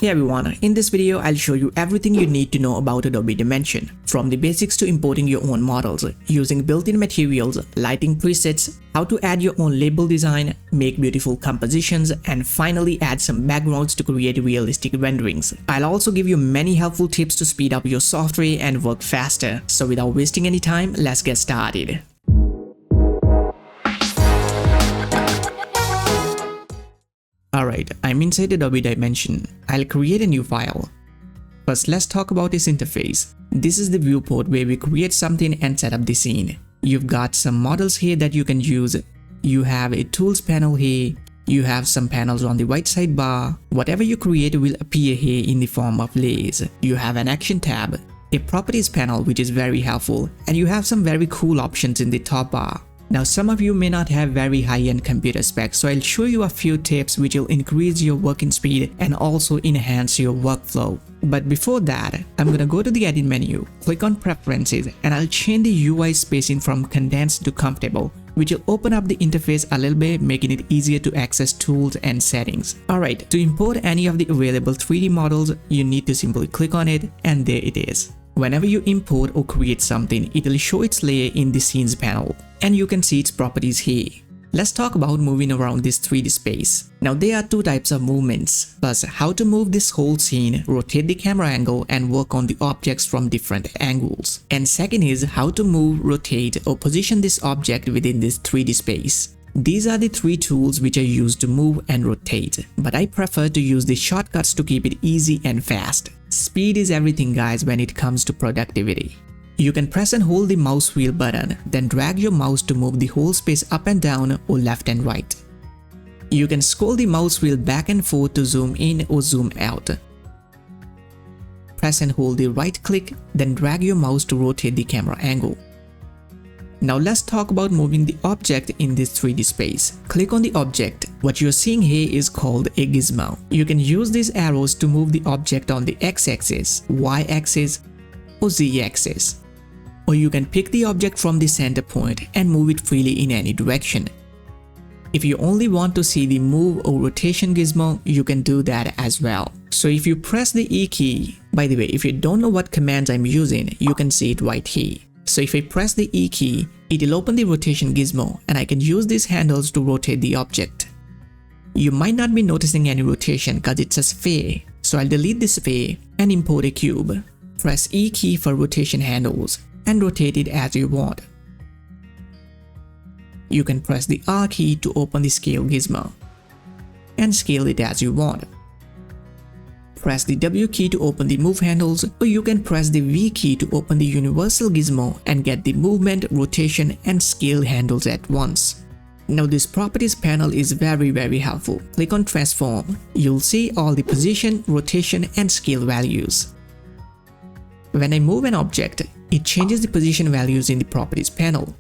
Hey everyone, in this video I'll show you everything you need to know about Adobe Dimension, from the basics to importing your own models, using built-in materials, lighting presets, how to add your own label design, make beautiful compositions, and finally add some backgrounds to create realistic renderings. I'll also give you many helpful tips to speed up your software and work faster. So without wasting any time, let's get started. Alright, I'm inside Adobe Dimension. I'll create a new file. First, let's talk about its interface. This is the viewport where we create something and set up the scene. You've got some models here that you can use. You have a tools panel here. You have some panels on the right sidebar. Whatever you create will appear here in the form of layers. You have an action tab, a properties panel which is very helpful, and you have some very cool options in the top bar. Now some of you may not have very high-end computer specs, so I'll show you a few tips which will increase your working speed and also enhance your workflow. But before that, I'm gonna go to the edit menu, click on preferences, and I'll change the UI spacing from condensed to comfortable, which will open up the interface a little bit, making it easier to access tools and settings. Alright, to import any of the available 3D models, you need to simply click on it, and there it is. Whenever you import or create something, it will show its layer in the scenes panel, and you can see its properties here. Let's talk about moving around this 3D space. Now there are two types of movements. First, how to move this whole scene, rotate the camera angle, and work on the objects from different angles. And second is how to move, rotate, or position this object within this 3D space. These are the three tools which are used to move and rotate, but I prefer to use the shortcuts to keep it easy and fast. Speed is everything, guys, when it comes to productivity. You can press and hold the mouse wheel button, then drag your mouse to move the whole space up and down or left and right. You can scroll the mouse wheel back and forth to zoom in or zoom out. Press and hold the right click, then drag your mouse to rotate the camera angle. Now let's talk about moving the object in this 3D space. Click on the object. What you're seeing here is called a gizmo. You can use these arrows to move the object on the x-axis, y-axis, or z-axis. Or you can pick the object from the center point and move it freely in any direction. If you only want to see the move or rotation gizmo, you can do that as well. So if you press the E key, by the way, if you don't know what commands I'm using, you can see it right here. So if I press the E key, it will open the rotation gizmo, and I can use these handles to rotate the object. You might not be noticing any rotation because it's a sphere, so I'll delete the sphere and import a cube. Press E key for rotation handles and rotate it as you want. You can press the R key to open the scale gizmo and scale it as you want. Press the W key to open the move handles, or you can press the V key to open the universal gizmo and get the movement, rotation, and scale handles at once. Now this properties panel is very helpful. Click on transform. You'll see all the position, rotation, and scale values. When I move an object, it changes the position values in the properties panel.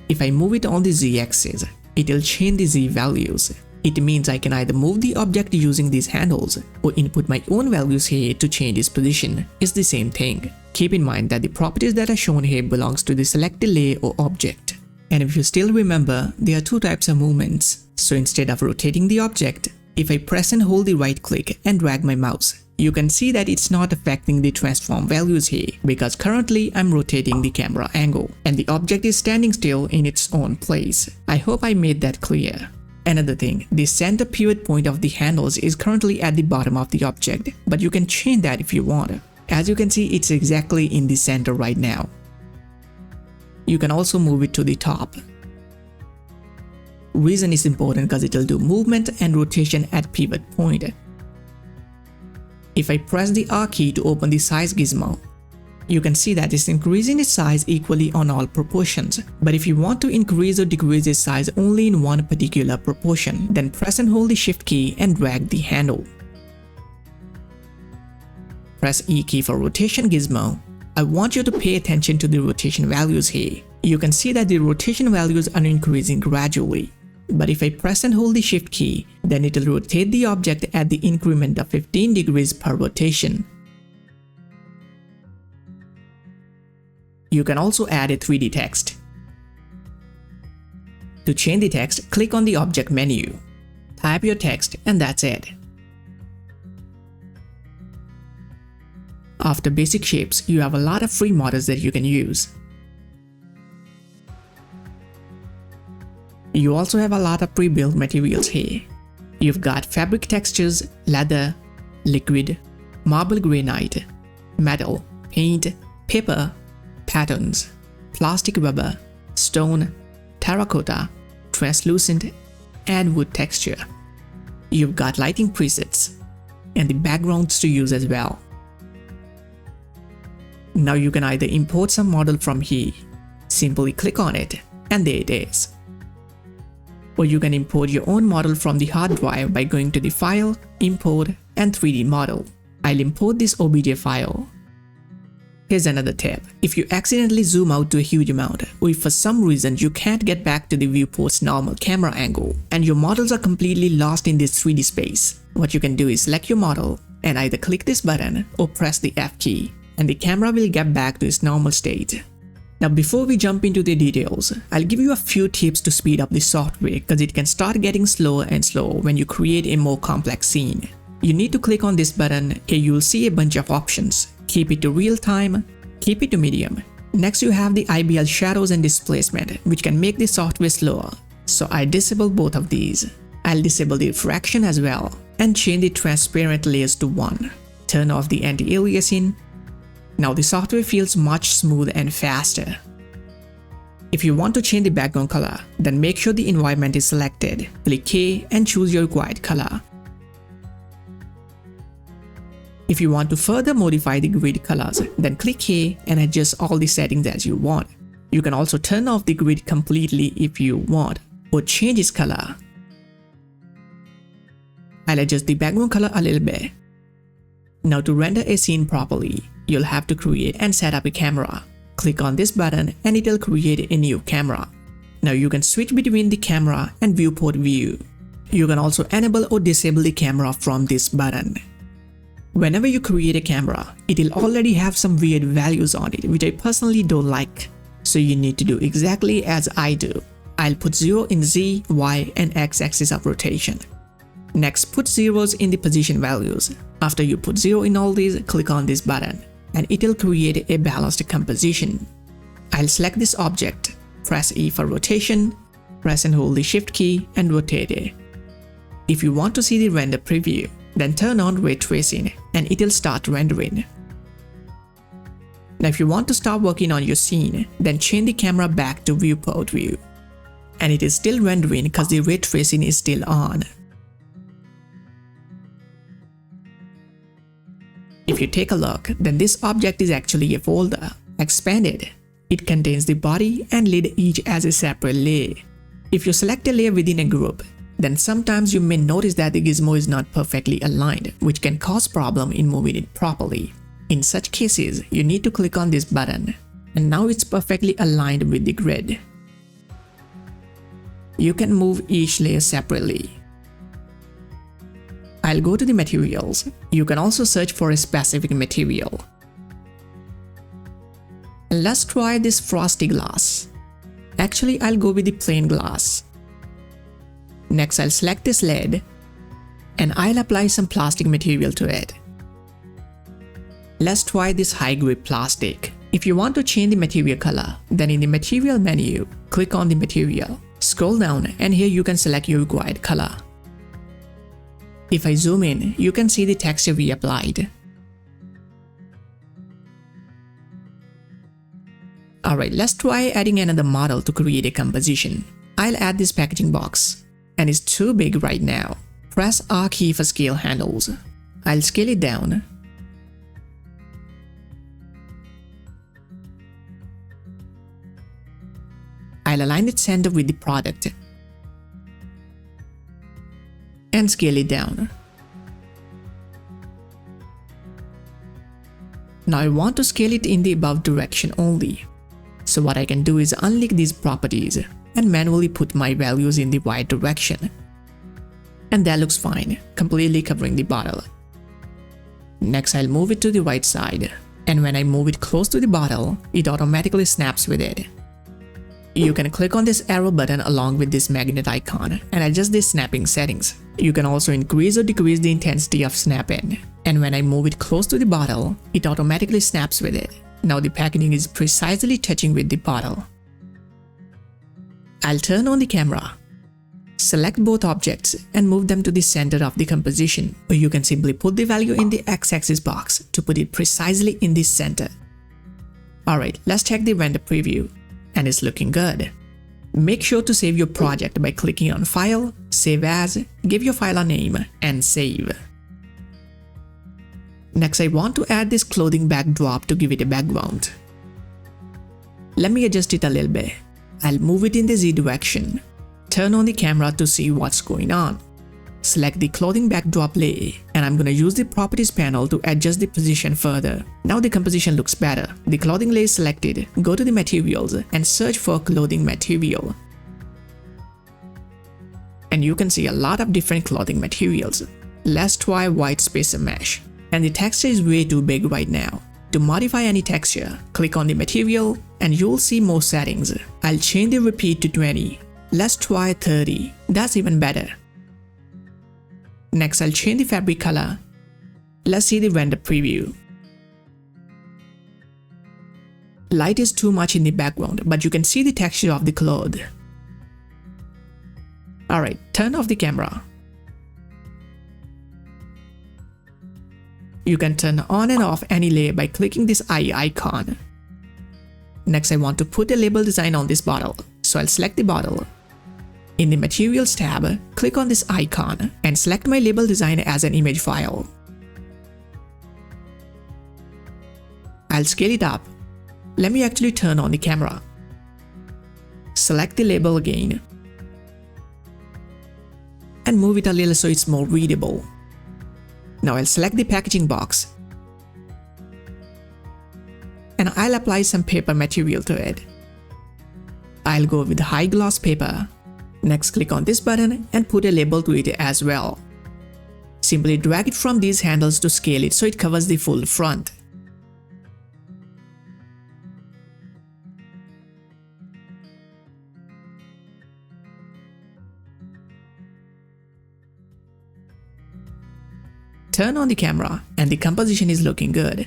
If I move it on the Z-axis, it will change the Z values. It means I can either move the object using these handles or input my own values here to change its position. It's the same thing. Keep in mind that the properties that are shown here belongs to the selected layer or object. And if you still remember, there are two types of movements. So instead of rotating the object, if I press and hold the right click and drag my mouse, you can see that it's not affecting the transform values here because currently I'm rotating the camera angle and the object is standing still in its own place. I hope I made that clear. Another thing, the center pivot point of the handles is currently at the bottom of the object, but you can change that if you want. As you can see, it's exactly in the center right now. You can also move it to the top. Reason is important because it will do movement and rotation at pivot point. If I press the R key to open the size gizmo, you can see that it's increasing its size equally on all proportions. But if you want to increase or decrease its size only in one particular proportion, then press and hold the shift key and drag the handle. Press E key for rotation gizmo. I want you to pay attention to the rotation values here. You can see that the rotation values are increasing gradually. But if I press and hold the shift key, then it will rotate the object at the increment of 15 degrees per rotation. You can also add a 3D text. To change the text, click on the object menu. Type your text and that's it. After basic shapes, you have a lot of free models that you can use. You also have a lot of pre-built materials here. You've got fabric textures, leather, liquid, marble granite, metal, paint, paper, patterns, plastic rubber, stone, terracotta, translucent, and wood texture. You've got lighting presets and the backgrounds to use as well. Now you can either import some model from here, simply click on it, and there it is. Or you can import your own model from the hard drive by going to the File, Import, and 3D Model. I'll import this OBJ file. Here's another tip. If you accidentally zoom out to a huge amount, or if for some reason you can't get back to the viewport's normal camera angle, and your models are completely lost in this 3D space, what you can do is select your model and either click this button or press the F key, and the camera will get back to its normal state. Now before we jump into the details, I'll give you a few tips to speed up the software because it can start getting slower and slower when you create a more complex scene. You need to click on this button. Here you will see a bunch of options. Keep it to real time, keep it to medium. Next you have the IBL shadows and displacement, which can make the software slower. So I disable both of these. I'll disable the refraction as well and change the transparent layers to 1. Turn off the anti-aliasing. Now the software feels much smoother and faster. If you want to change the background color, then make sure the environment is selected. Click K and choose your required color. If you want to further modify the grid colors, then click K and adjust all the settings as you want. You can also turn off the grid completely if you want, or change its color. I'll adjust the background color a little bit. Now to render a scene properly, you'll have to create and set up a camera. Click on this button and it'll create a new camera. Now you can switch between the camera and viewport view. You can also enable or disable the camera from this button. Whenever you create a camera, it'll already have some weird values on it, which I personally don't like. So you need to do exactly as I do. I'll put 0 in Z, Y, and X axis of rotation. Next, put zeros in the position values. After you put 0 in all these, click on this button, and it'll create a balanced composition. I'll select this object, press E for rotation, press and hold the Shift key and rotate it. If you want to see the render preview, then turn on ray tracing and it'll start rendering. Now if you want to start working on your scene, then change the camera back to viewport view. And it is still rendering because the ray tracing is still on. If you take a look, then this object is actually a folder. Expand it. It contains the body and lid each as a separate layer. If you select a layer within a group, then sometimes you may notice that the gizmo is not perfectly aligned, which can cause problem in moving it properly. In such cases, you need to click on this button, and now it's perfectly aligned with the grid. You can move each layer separately. I'll go to the materials. You can also search for a specific material. Let's try this frosty glass. Actually, I'll go with the plain glass. Next, I'll select this lid and I'll apply some plastic material to it. Let's try this high grip plastic. If you want to change the material color, then in the material menu, click on the material. Scroll down and here you can select your required color. If I zoom in, you can see the texture we applied. Alright, let's try adding another model to create a composition. I'll add this packaging box, and it's too big right now. Press R key for scale handles. I'll scale it down. I'll align its center with the product and scale it down. Now I want to scale it in the above direction only. So what I can do is unlink these properties and manually put my values in the right direction. And that looks fine, completely covering the bottle. Next I'll move it to the right side, and when I move it close to the bottle, it automatically snaps with it. You can click on this arrow button along with this magnet icon and adjust the snapping settings. You can also increase or decrease the intensity of snapping. And when I move it close to the bottle, it automatically snaps with it. Now the packaging is precisely touching with the bottle. I'll turn on the camera. Select both objects and move them to the center of the composition, or you can simply put the value in the x-axis box to put it precisely in the center. Alright, let's check the render preview, and it's looking good. Make sure to save your project by clicking on File, Save As, give your file a name, and save. Next, I want to add this clothing backdrop to give it a background. Let me adjust it a little bit. I'll move it in the Z direction. Turn on the camera to see what's going on. Select the clothing backdrop layer, and I'm gonna use the properties panel to adjust the position further. Now the composition looks better. The clothing layer is selected. Go to the materials and search for clothing material. And you can see a lot of different clothing materials. Let's try white spacer mesh. And the texture is way too big right now. To modify any texture, click on the material and you'll see more settings. I'll change the repeat to 20. Let's try 30. That's even better. Next, I'll change the fabric color. Let's see the render preview. Light is too much in the background, but you can see the texture of the cloth. Alright, turn off the camera. You can turn on and off any layer by clicking this eye icon. Next, I want to put a label design on this bottle, so I'll select the bottle. In the Materials tab, click on this icon and select my label design as an image file. I'll scale it up. Let me actually turn on the camera. Select the label again and move it a little so it's more readable. Now I'll select the packaging box and I'll apply some paper material to it. I'll go with high gloss paper. Next, click on this button and put a label to it as well. Simply drag it from these handles to scale it so it covers the full front. Turn on the camera and the composition is looking good.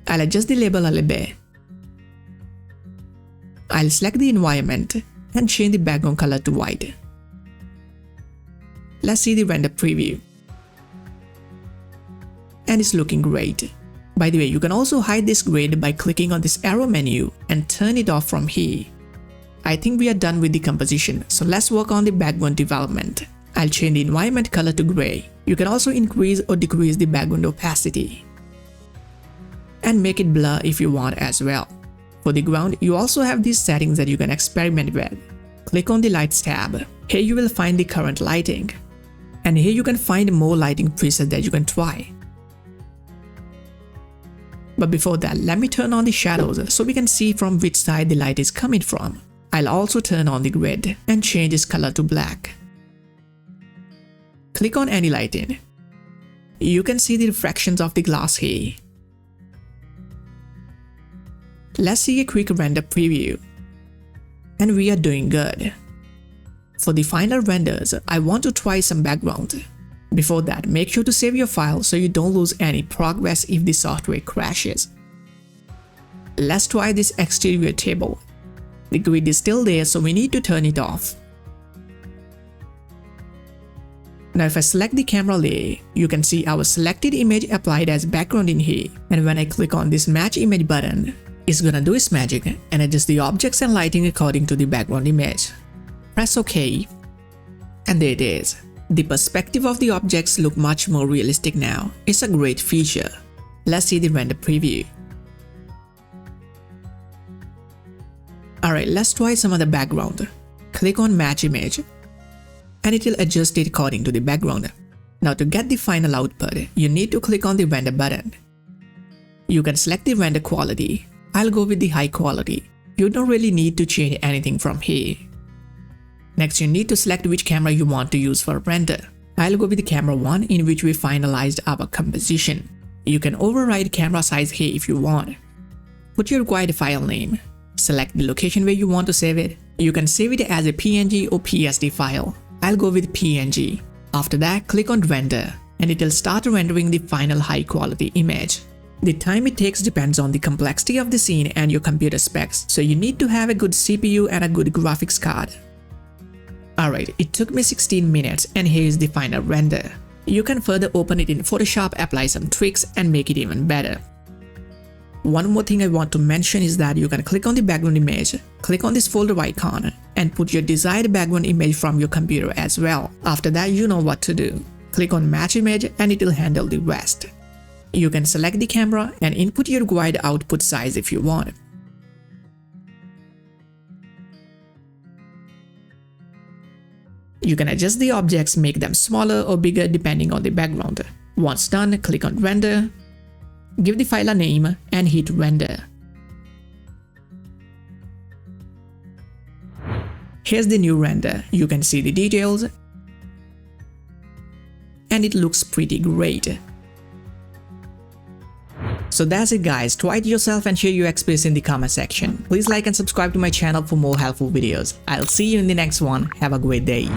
I'll adjust the label a little bit. I'll select the environment and change the background color to white. Let's see the render preview. And it's looking great. By the way, you can also hide this grid by clicking on this arrow menu and turn it off from here. I think we are done with the composition, so let's work on the background development. I'll change the environment color to gray. You can also increase or decrease the background opacity and make it blur if you want as well. For the ground, you also have these settings that you can experiment with. Click on the Lights tab. Here you will find the current lighting. And here you can find more lighting presets that you can try. But before that, let me turn on the shadows so we can see from which side the light is coming from. I'll also turn on the grid and change its color to black. Click on any lighting. You can see the reflections of the glass here. Let's see a quick render preview. And we are doing good. For the final renders, I want to try some background. Before that, make sure to save your file so you don't lose any progress if the software crashes. Let's try this exterior table. The grid is still there, so we need to turn it off. Now if I select the camera layer, you can see our selected image applied as background in here. And when I click on this match image button, it's gonna do its magic and adjust the objects and lighting according to the background image. Press OK. And there it is. The perspective of the objects look much more realistic now. It's a great feature. Let's see the render preview. Alright, let's try some other background. Click on match image and it will adjust it according to the background. Now to get the final output, you need to click on the render button. You can select the render quality. I'll go with the high quality. You don't really need to change anything from here. Next, you need to select which camera you want to use for render. I'll go with the camera 1 in which we finalized our composition. You can override camera size here if you want. Put your required file name. Select the location where you want to save it. You can save it as a PNG or PSD file. I'll go with PNG. After that, click on Render and it'll start rendering the final high quality image. The time it takes depends on the complexity of the scene and your computer specs, so you need to have a good CPU and a good graphics card. Alright, it took me 16 minutes and here is the final render. You can further open it in Photoshop, apply some tweaks and make it even better. One more thing I want to mention is that you can click on the background image, click on this folder icon and put your desired background image from your computer as well. After that, you know what to do. Click on match image and it will handle the rest. You can select the camera and input your required output size if you want. You can adjust the objects, make them smaller or bigger depending on the background. Once done, click on Render, give the file a name and hit Render. Here's the new render. You can see the details and it looks pretty great. So that's it guys, try it yourself and share your experience in the comment section. Please like and subscribe to my channel for more helpful videos. I'll see you in the next one. Have a great day.